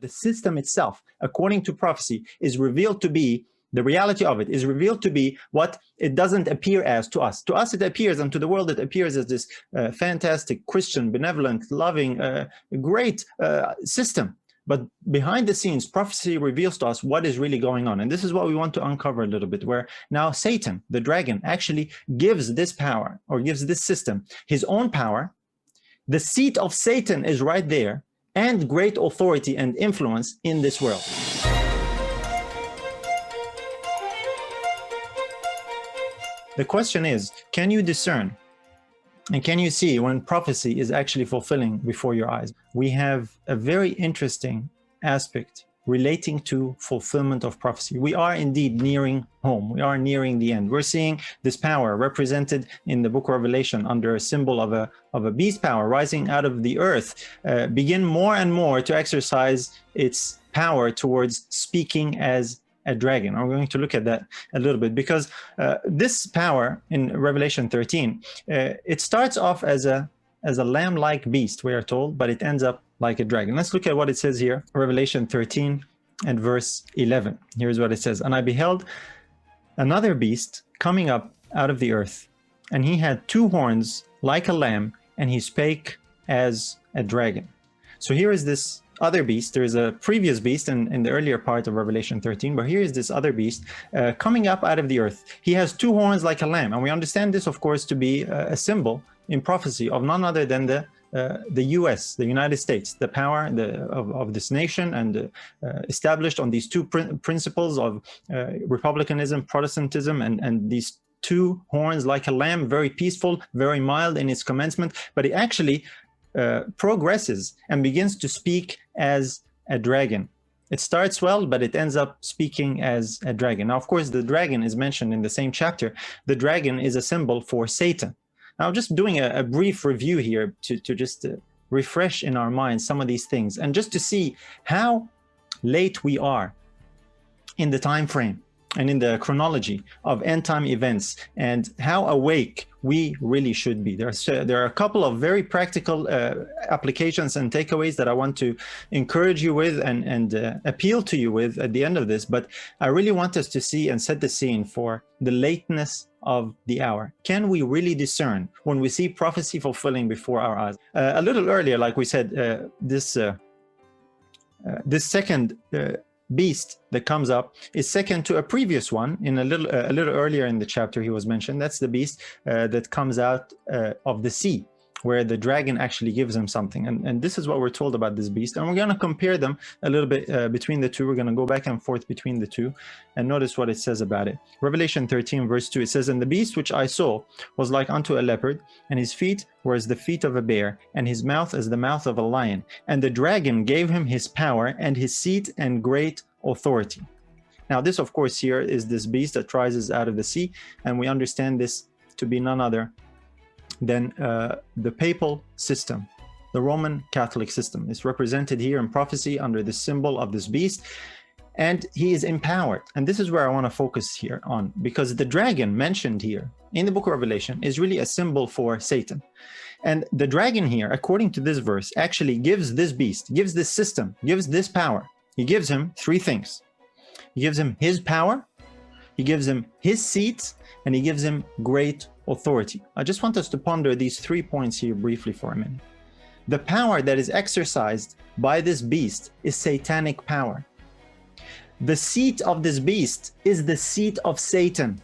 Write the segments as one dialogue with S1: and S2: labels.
S1: The system itself, according to prophecy, is revealed to be, the reality of it is revealed to be what it doesn't appear as to us. To us it appears, and to the world it appears as this fantastic, Christian, benevolent, loving, great system. But behind the scenes, prophecy reveals to us what is really going on. And this is what we want to uncover a little bit, where now Satan, the dragon, actually gives this power, or gives this system, his own power. The seat of Satan is right there, and great authority and influence in this world. The question is, can you discern and can you see when prophecy is actually fulfilling before your eyes? We have a very interesting aspect relating to fulfillment of prophecy. We are indeed nearing home. We are nearing the end. We're seeing this power represented in the book of Revelation under a symbol of a beast power rising out of the earth, begin more and more to exercise its power towards speaking as a dragon. I'm going to look at that a little bit, because this power in Revelation 13, it starts off as a lamb-like beast, we are told, but it ends up like a dragon. Let's look at what it says here, Revelation 13 and verse 11. Here's what it says. And I beheld another beast coming up out of the earth, and he had two horns like a lamb, and he spake as a dragon. So here is this other beast. There is a previous beast in the earlier part of Revelation 13, but here is this other beast coming up out of the earth. He has two horns like a lamb, and we understand this, of course, to be a symbol in prophecy of none other than the US, the United States, the power of this nation, and established on these two principles of republicanism, Protestantism, and these two horns like a lamb, very peaceful, very mild in its commencement, but it actually progresses and begins to speak as a dragon. It starts well, but it ends up speaking as a dragon. Now, of course, the dragon is mentioned in the same chapter. The dragon is a symbol for Satan. Now, just doing a brief review here to just refresh in our minds some of these things, and just to see how late we are in the time frame and in the chronology of end time events, and how awake we really should be. There are a couple of very practical applications and takeaways that I want to encourage you with and appeal to you with at the end of this, but I really want us to see and set the scene for the lateness of the hour. Can we really discern when we see prophecy fulfilling before our eyes? A little earlier, like we said, this second beast that comes up is second to a previous one in a little earlier in the chapter he was mentioned. That's the beast that comes out of the sea, where the dragon actually gives him something. And this is what we're told about this beast. And we're going to compare them a little bit between the two. We're going to go back and forth between the two and notice what it says about it. Revelation 13 verse 2, it says, And the beast which I saw was like unto a leopard, and his feet were as the feet of a bear, and his mouth as the mouth of a lion. And the dragon gave him his power and his seat and great authority. Now this, of course, here is this beast that rises out of the sea, and we understand this to be none other than the papal system, the Roman Catholic system. Is represented here in prophecy under the symbol of this beast, and he is empowered. And this is where I want to focus here on, because the dragon mentioned here in the book of Revelation is really a symbol for Satan. And the dragon here, according to this verse, actually gives this beast, gives this system, gives this power. He gives him three things. He gives him his power, he gives him his seat, and he gives him great authority. I just want us to ponder these 3 points here briefly for a minute. The power that is exercised by this beast is satanic power. The seat of this beast is the seat of Satan.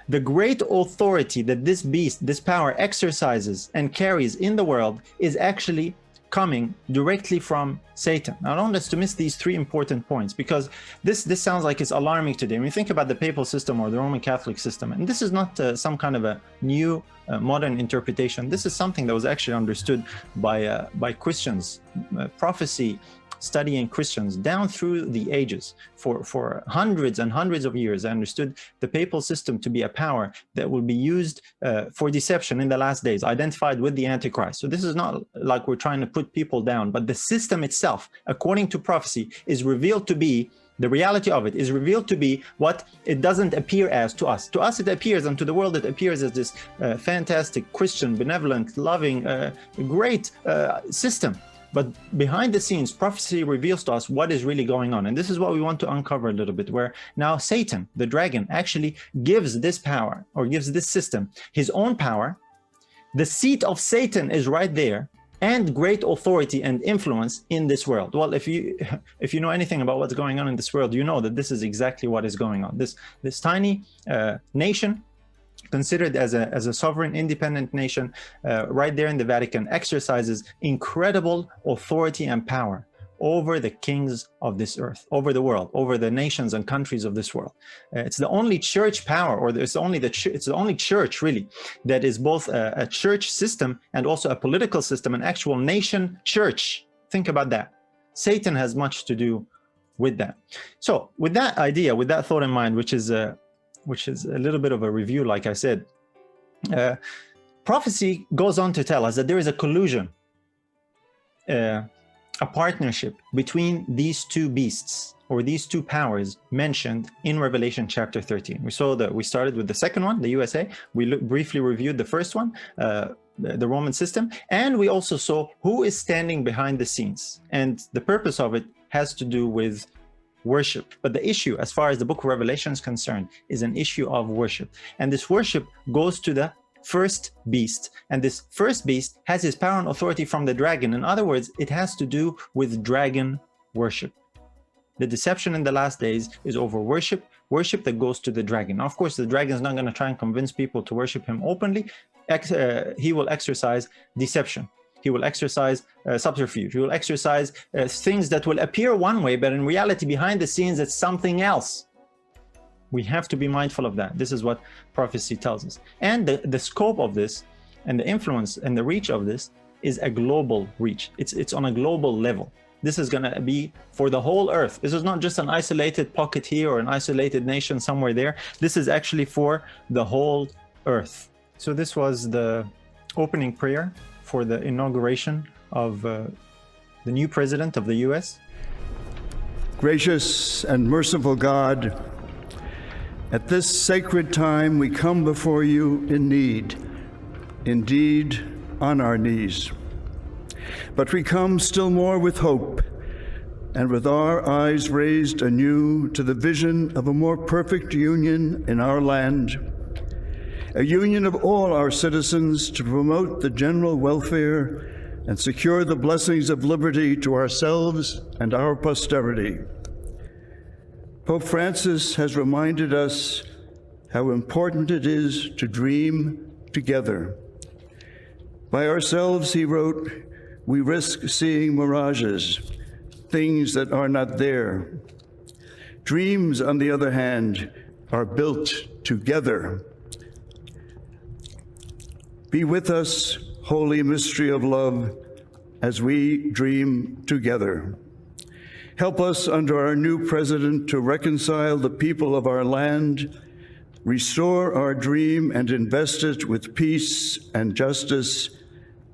S1: The great authority that this beast, this power, exercises and carries in the world is actually coming directly from Satan. Now, I don't want us to miss these 3 important points, because this sounds like it's alarming today. When you think about the papal system or the Roman Catholic system, and this is not some kind of a new modern interpretation. This is something that was actually understood by Christians, prophecy studying Christians down through the ages. For hundreds and hundreds of years, I understood the papal system to be a power that will be used for deception in the last days, identified with the Antichrist. So this is not like we're trying to put people down, but the system itself, according to prophecy, is revealed to be, the reality of it is revealed to be what it doesn't appear as to us. To us it appears, and to the world it appears as this fantastic, Christian, benevolent, loving, great system. But behind the scenes, prophecy reveals to us what is really going on. And this is what we want to uncover a little bit, where now Satan, the dragon, actually gives this power, or gives this system, his own power. The seat of Satan is right there, and great authority and influence in this world. Well, if you know anything about what's going on in this world, you know that this is exactly what is going on. This tiny nation, considered as a sovereign, independent nation, right there in the Vatican, exercises incredible authority and power over the kings of this earth, over the world, over the nations and countries of this world. It's the only church power, or it's the only church really that is both a church system and also a political system, an actual nation church. Think about that. Satan has much to do with that. So with that idea, with that thought in mind, which is a little bit of a review, like I said, prophecy goes on to tell us that there is a collusion, a partnership between these two beasts, or these two powers mentioned in Revelation chapter 13. We saw that we started with the second one, the USA. We briefly reviewed the first one, the Roman system, and we also saw who is standing behind the scenes. And the purpose of it has to do with worship. But the issue, as far as the book of Revelation is concerned, is an issue of worship. And this worship goes to the first beast. And this first beast has his power and authority from the dragon. In other words, it has to do with dragon worship. The deception in the last days is over worship that goes to the dragon. Now, of course, the dragon is not going to try and convince people to worship him openly. He will exercise deception. He will exercise subterfuge. He will exercise things that will appear one way, but in reality, behind the scenes, it's something else. We have to be mindful of that. This is what prophecy tells us. And the scope of this, and the influence and the reach of this, is a global reach. It's on a global level. This is going to be for the whole earth. This is not just an isolated pocket here or an isolated nation somewhere there. This is actually for the whole earth. So this was the opening prayer for the inauguration of the new president of the US.
S2: Gracious and merciful God, at this sacred time we come before you in need, indeed on our knees. But we come still more with hope, and with our eyes raised anew to the vision of a more perfect union in our land, a union of all our citizens to promote the general welfare and secure the blessings of liberty to ourselves and our posterity. Pope Francis has reminded us how important it is to dream together. By ourselves, he wrote, we risk seeing mirages, things that are not there. Dreams, on the other hand, are built together. Be with us, holy mystery of love, as we dream together. Help us under our new president to reconcile the people of our land, restore our dream and invest it with peace and justice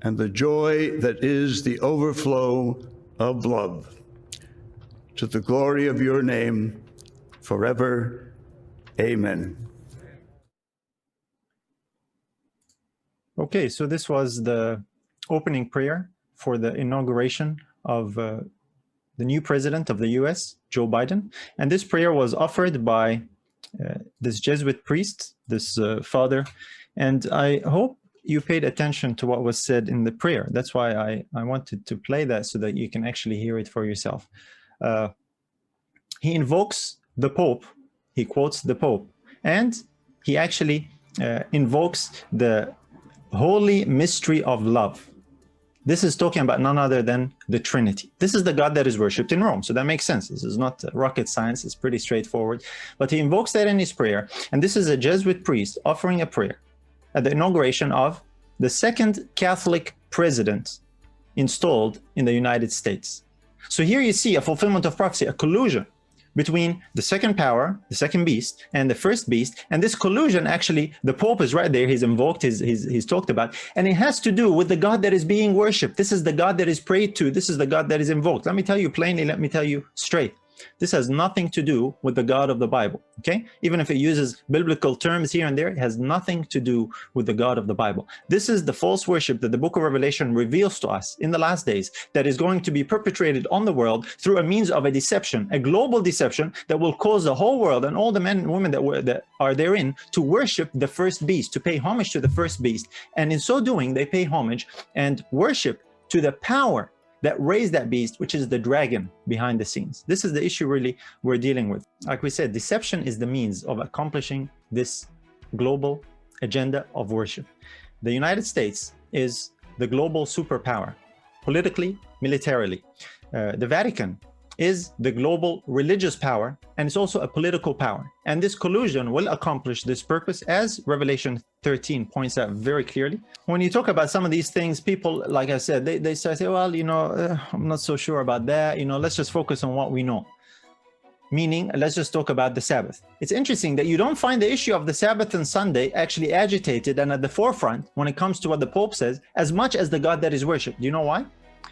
S2: and the joy that is the overflow of love. To the glory of your name, forever, amen.
S1: Okay, so this was the opening prayer for the inauguration of the new president of the US, Joe Biden. And this prayer was offered by this Jesuit priest, this father. And I hope you paid attention to what was said in the prayer. That's why I wanted to play that so that you can actually hear it for yourself. He invokes the Pope, he quotes the Pope, and he actually invokes the holy mystery of love. This is talking about none other than the Trinity. This is the God that is worshipped in Rome. So that makes sense. This is not rocket science. It's pretty straightforward. But he invokes that in his prayer. And this is a Jesuit priest offering a prayer at the inauguration of the second Catholic president installed in the United States. So here you see a fulfillment of prophecy, a collusion between the second power, the second beast, and the first beast. And this collusion, actually, the Pope is right there. He's invoked, he's talked about, and it has to do with the God that is being worshipped. This is the God that is prayed to. This is the God that is invoked. Let me tell you plainly, let me tell you straight. This has nothing to do with the God of the Bible, okay? Even if it uses biblical terms here and there, it has nothing to do with the God of the Bible. This is the false worship that the book of Revelation reveals to us in the last days that is going to be perpetrated on the world through a means of a deception, a global deception that will cause the whole world and all the men and women that are therein to worship the first beast, to pay homage to the first beast. And in so doing, they pay homage and worship to the power that raised that beast, which is the dragon behind the scenes. This is the issue really we're dealing with. Like we said, deception is the means of accomplishing this global agenda of worship. The United States is the global superpower, politically, militarily. The Vatican is the global religious power, and it's also a political power. And this collusion will accomplish this purpose, as Revelation 13 points out very clearly. When you talk about some of these things, people, like I said, they start saying, well, I'm not so sure about that. Let's just focus on what we know. Meaning, let's just talk about the Sabbath. It's interesting that you don't find the issue of the Sabbath and Sunday actually agitated and at the forefront when it comes to what the Pope says, as much as the God that is worshipped. Do you know why?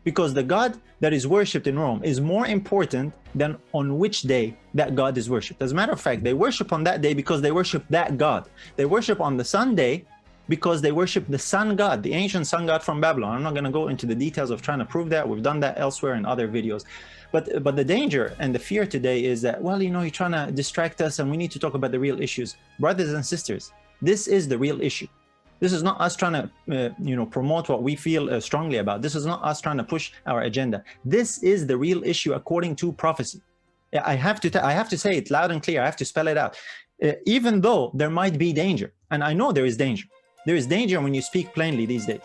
S1: Because the God that is worshipped in Rome is more important than on which day that God is worshipped. As a matter of fact, they worship on that day because they worship that God. They worship on the Sunday because they worship the sun god, the ancient sun god from Babylon. I'm not going to go into the details of trying to prove that. We've done that elsewhere in other videos. But the danger and the fear today is that, well, you're trying to distract us and we need to talk about the real issues. Brothers and sisters, this is the real issue. This is not us trying to, promote what we feel strongly about. This is not us trying to push our agenda. This is the real issue according to prophecy. I have to say it loud and clear. I have to spell it out. Even though there might be danger, and I know there is danger. There is danger when you speak plainly these days.